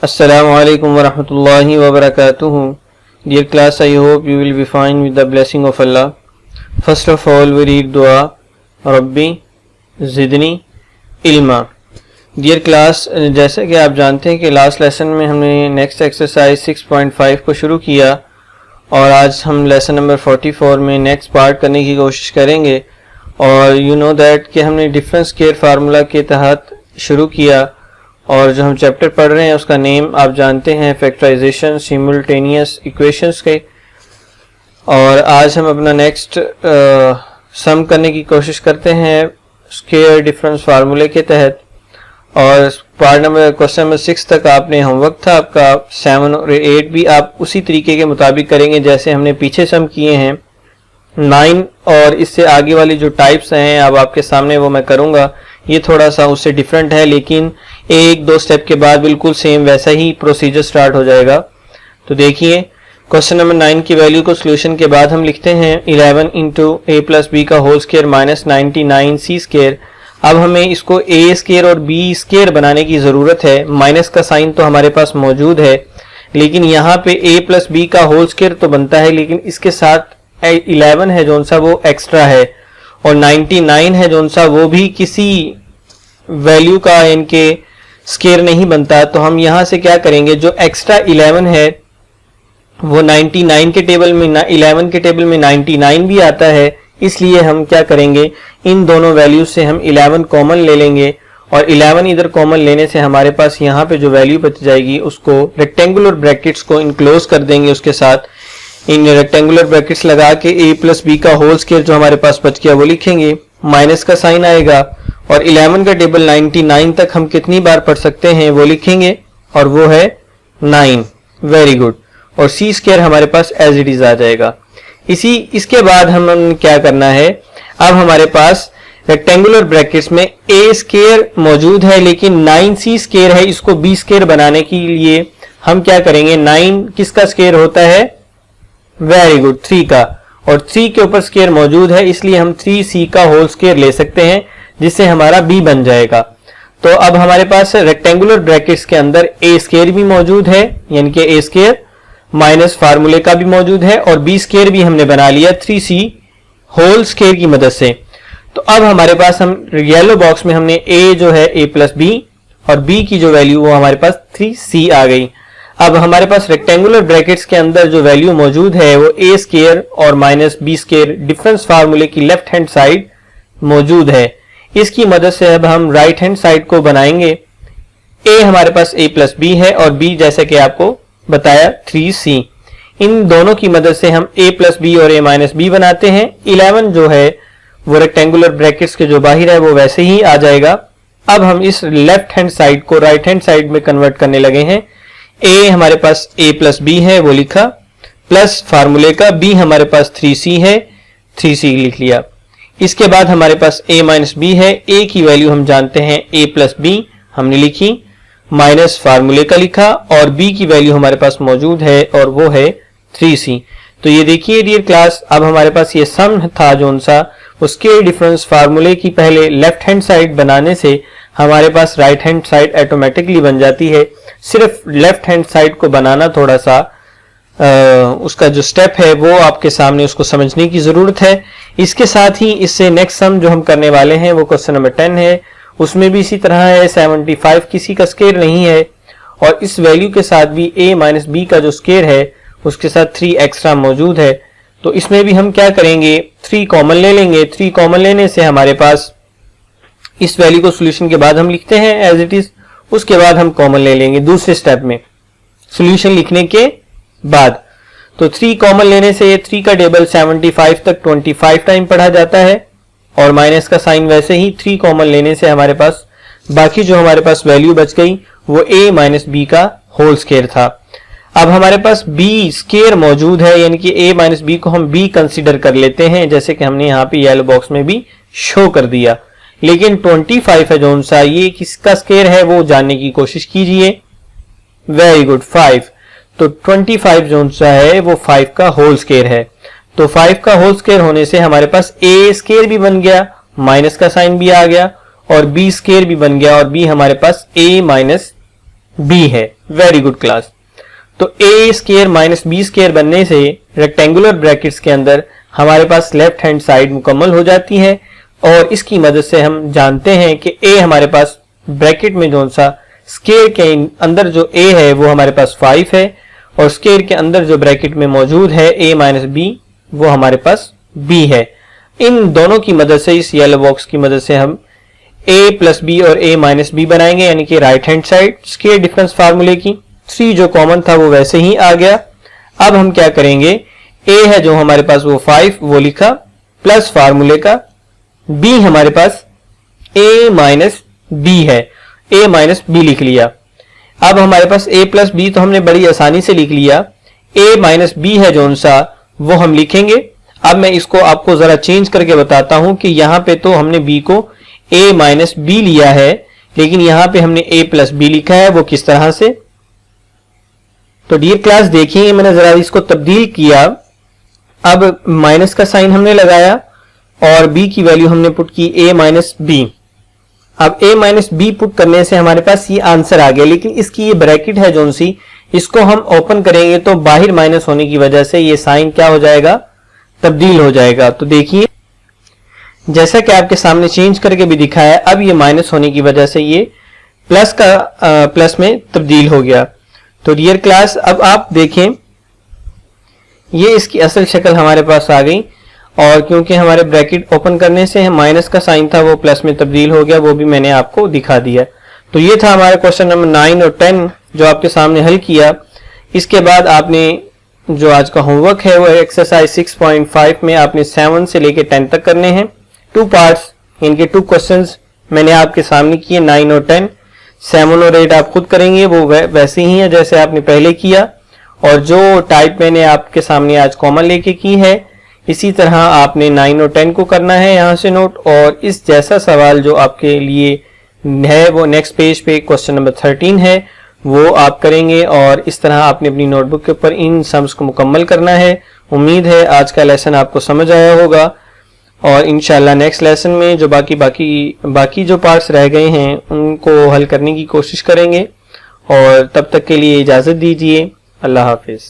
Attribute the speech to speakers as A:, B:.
A: Assalamu alaikum wa rahmatullahi wa barakatuhu. Dear class, I hope you will be fine with the blessing of Allah. First of all, we read dua, Rabbi Zidni Ilma. Dear class, जैसे कि आप जानते हैं कि last lesson में हमने next exercise 6.5 को शुरू किया और आज हम लेसन नंबर 44 में नेक्स्ट पार्ट करने की कोशिश करेंगे। और यू नो दैट कि हमने डिफरेंस स्क्वायर फार्मूला के तहत शुरू किया और जो हम चैप्टर पढ़ रहे हैं उसका नेम आप जानते हैं फैक्टराइजेशन सिमुल्टेनियस इक्वेशंस के। और आज हम अपना नेक्स्ट सम करने की कोशिश करते हैं स्क्वायर डिफरेंस फार्मूले के तहत। और पार्ट नंबर क्वेश्चन नंबर 6 तक आपने होमवर्क था आपका, 7 और 8 भी आप उसी तरीके के मुताबिक करेंगे जैसे हमने पीछे सम किए हैं। 9 और इससे आगे वाली जो टाइप्स हैं अब आपके सामने वो मैं करूंगा, ये थोड़ा सा उससे डिफरेंट है लेकिन एक दो स्टेप के बाद बिल्कुल सेम वैसा ही प्रोसीजर स्टार्ट हो जाएगा। तो देखिए क्वेश्चन नंबर 9 की वैल्यू को सोल्यूशन के बाद हम लिखते हैं 11 इंटू ए प्लस बी का होल स्क्वायर माइनस 99 सी स्क्वायर। अब हमें इसको ए स्क्वायर और बी स्क्वायर बनाने की ज़रूरत है। माइनस का साइन तो हमारे पास मौजूद है लेकिन यहाँ पे ए प्लस बी का होल स्क्वायर तो बनता है लेकिन इसके साथ 11 है जो सा वो एक्स्ट्रा है और 99 है जो सा वो भी किसी वैल्यू का इनके स्क्वायर नहीं बनता। तो हम यहाँ से क्या करेंगे, जो एक्स्ट्रा 11 है वो 99 के टेबल में 11 के टेबल में 99 भी आता है, इसलिए हम क्या करेंगे इन दोनों वैल्यू से हम 11 कॉमन ले लेंगे और 11 इधर कॉमन लेने से हमारे पास यहाँ पे जो वैल्यू बच जाएगी उसको रेक्टेंगुलर ब्रैकेट्स को इनक्लोज कर देंगे। उसके साथ इन रेक्टेंगुलर ब्रैकेट्स लगा के a प्लस बी का होल स्क्वायर जो हमारे पास बच गया वो लिखेंगे, माइनस का साइन आएगा और 11 का टेबल 99 तक हम कितनी बार पढ़ सकते हैं वो लिखेंगे और वो है 9। Very good. और सी स्क्वायर हमारे पास एज इट इज आ जाएगा। इसके बाद हम क्या करना है, अब हमारे पास रेक्टेंगुलर ब्रैकेट्स में a स्क्वायर मौजूद है लेकिन 9c स्क्वायर है, इसको b स्क्वायर बनाने के लिए हम क्या करेंगे, 9 किसका स्क्वायर होता है, वेरी गुड 3 का, और 3 के ऊपर स्क्वायर मौजूद है इसलिए हम 3c का होल स्क्वायर ले सकते हैं जिससे हमारा b बन जाएगा। तो अब हमारे पास रेक्टेंगुलर ब्रैकेट्स के अंदर a स्क्वायर भी मौजूद है यानी कि a स्क्वायर माइनस फार्मूले का भी मौजूद है और b स्क्वायर भी हमने बना लिया 3c होल स्क्वायर की मदद से। तो अब हमारे पास हम येलो बॉक्स में हमने a जो है a प्लस बी और b की जो वैल्यू वो हमारे पास 3c आ गई। अब हमारे पास रेक्टेंगुलर ब्रैकेट्स के अंदर जो वैल्यू मौजूद है वो a स्क्वायर और माइनस b स्क्वायर डिफरेंस फार्मूले की लेफ्ट हैंड साइड मौजूद है। इसकी मदद से अब हम राइट हैंड साइड को बनाएंगे। a हमारे पास a प्लस बी है और b जैसे कि आपको बताया 3c। इन दोनों की मदद से हम a प्लस बी और a माइनस बी बनाते हैं। 11 जो है वो रेक्टेंगुलर ब्रैकेट्स के जो बाहर है वो वैसे ही आ जाएगा। अब हम इस लेफ्ट हैंड साइड को राइट हैंड साइड में कन्वर्ट करने लगे हैं। a हमारे पास a प्लस बी है वो लिखा, प्लस फार्मूले का b हमारे पास 3c है, 3c लिख लिया। इसके बाद हमारे पास a माइनस बी है, a की वैल्यू हम जानते हैं a प्लस बी हमने लिखी, माइनस फार्मूले का लिखा और b की वैल्यू हमारे पास मौजूद है और वो है 3c। तो ये देखिए डियर क्लास, अब हमारे पास ये सम था जो सा उसके डिफरेंस फार्मूले की पहले लेफ्ट हैंड साइड बनाने से हमारे पास राइट हैंड साइड ऑटोमेटिकली बन जाती है। सिर्फ लेफ्ट हैंड साइड को बनाना थोड़ा सा उसका जो स्टेप है वो आपके सामने उसको समझने की जरूरत है। इसके साथ ही इससे नेक्स्ट सम जो हम करने वाले हैं वो क्वेश्चन नंबर 10 है, उसमें भी इसी तरह है। 75 किसी का स्क्वायर नहीं है और इस वैल्यू के साथ भी a माइनस बी का जो स्क्वायर है उसके साथ 3 एक्स्ट्रा मौजूद है। तो इसमें भी हम क्या करेंगे, 3 कॉमन ले लेंगे। 3 कॉमन लेने से हमारे पास इस वैल्यू को सोल्यूशन के बाद हम लिखते हैं एज इट इज, उसके बाद हम कॉमन ले लेंगे दूसरे स्टेप में सोल्यूशन लिखने के बाद। तो 3 कॉमन लेने से ये 3 का टेबल 75 तक 25 टाइम पढ़ा जाता है और माइनस का साइन वैसे ही 3 कॉमन लेने से हमारे पास बाकी जो हमारे पास वैल्यू बच गई वो a माइनस बी का होल स्क्वायर था। अब हमारे पास b स्क्वायर मौजूद है यानी कि a माइनस बी को हम b कंसीडर कर लेते हैं जैसे कि हमने यहाँ पे येलो बॉक्स में भी शो कर दिया। लेकिन 25 है जो सा ये किसका स्क्वायर है वो जानने की कोशिश कीजिए। Very good 5। तो 25 जो सा है वो 5 का होल स्क्वायर है। तो 5 का होल स्क्वायर होने से हमारे पास a स्क्वायर भी बन गया, माइनस का साइन भी आ गया और b स्क्वायर भी बन गया और b हमारे पास a माइनस बी है। Very good class. तो ए स्क्वायर माइनस बी स्क्वायर बनने से रेक्टेंगुलर ब्रैकेट्स के अंदर हमारे पास लेफ्ट हैंड साइड मुकम्मल हो जाती है और इसकी मदद से हम जानते हैं कि ए हमारे पास ब्रैकेट में जो सा स्क्वायर के अंदर जो ए है वो हमारे पास 5 है और स्क्वायर के अंदर जो ब्रैकेट में मौजूद है ए माइनस बी वो हमारे पास बी है। इन दोनों की मदद से, इस येलो बॉक्स की मदद से हम a प्लस बी और a माइनस बी बनाएंगे, यानी कि right hand side square difference फार्मूले की। 3 जो कॉमन था वो वैसे ही आ गया। अब हम क्या करेंगे, a है जो हमारे पास वो 5 वो लिखा प्लस फार्मूले का, b हमारे पास a माइनस बी है, a माइनस बी लिख लिया। अब हमारे पास a प्लस बी तो हमने बड़ी आसानी से लिख लिया, a माइनस बी है जो सा वो हम लिखेंगे। अब मैं इसको आपको जरा चेंज करके बताता हूं कि यहां पे तो हमने b को a माइनस बी लिया है, लेकिन यहां पे हमने a प्लस बी लिखा है। वो किस तरह से, तो डियर क्लास देखिए मैंने जरा इसको तब्दील किया। अब माइनस का साइन हमने लगाया और b की वैल्यू हमने पुट की a माइनस बी। अब a माइनस बी पुट करने से हमारे पास ये आंसर आ गया, लेकिन इसकी ये ब्रैकेट है जो सी, इसको हम ओपन करेंगे तो बाहर माइनस होने की वजह से ये साइन क्या हो जाएगा, तब्दील हो जाएगा। तो देखिए जैसा कि आपके सामने चेंज करके भी दिखाया, अब ये माइनस होने की वजह से ये प्लस का प्लस में तब्दील हो गया। तो डियर क्लास अब आप देखें ये इसकी असल शक्ल हमारे पास आ गई और क्योंकि हमारे ब्रैकेट ओपन करने से माइनस का साइन था वो प्लस में तब्दील हो गया, वो भी मैंने आपको दिखा दिया। तो ये था हमारे क्वेश्चन नंबर 9 और 10 जो आपके सामने हल किया। इसके बाद आपने जो आज का होमवर्क है वो एक्सरसाइज 6.5 में आपने 7 से लेके 10 तक करने हैं। 2 पार्ट्स, इनके 2 क्वेश्चंस मैंने आपके सामने किए, 9 और 10। 7 और 8 आप खुद करेंगे, वो वैसे ही है जैसे आपने पहले किया, और जो टाइप मैंने आपके सामने आज कॉमन लेके की है इसी तरह आपने 9 और 10 को करना है यहाँ से नोट। और इस जैसा सवाल जो आपके लिए है वो नेक्स्ट पेज पे क्वेश्चन नंबर 13 है वो आप करेंगे, और इस तरह आपने अपनी नोटबुक के ऊपर इन सम्स को मुकम्मल करना है। उम्मीद है आज का लेसन आपको समझ आया होगा और इंशाल्लाह नेक्स्ट लेसन में जो बाकी जो पार्ट्स रह गए हैं उनको हल करने की कोशिश करेंगे। और तब तक के लिए इजाज़त दीजिए। अल्लाह हाफिज़।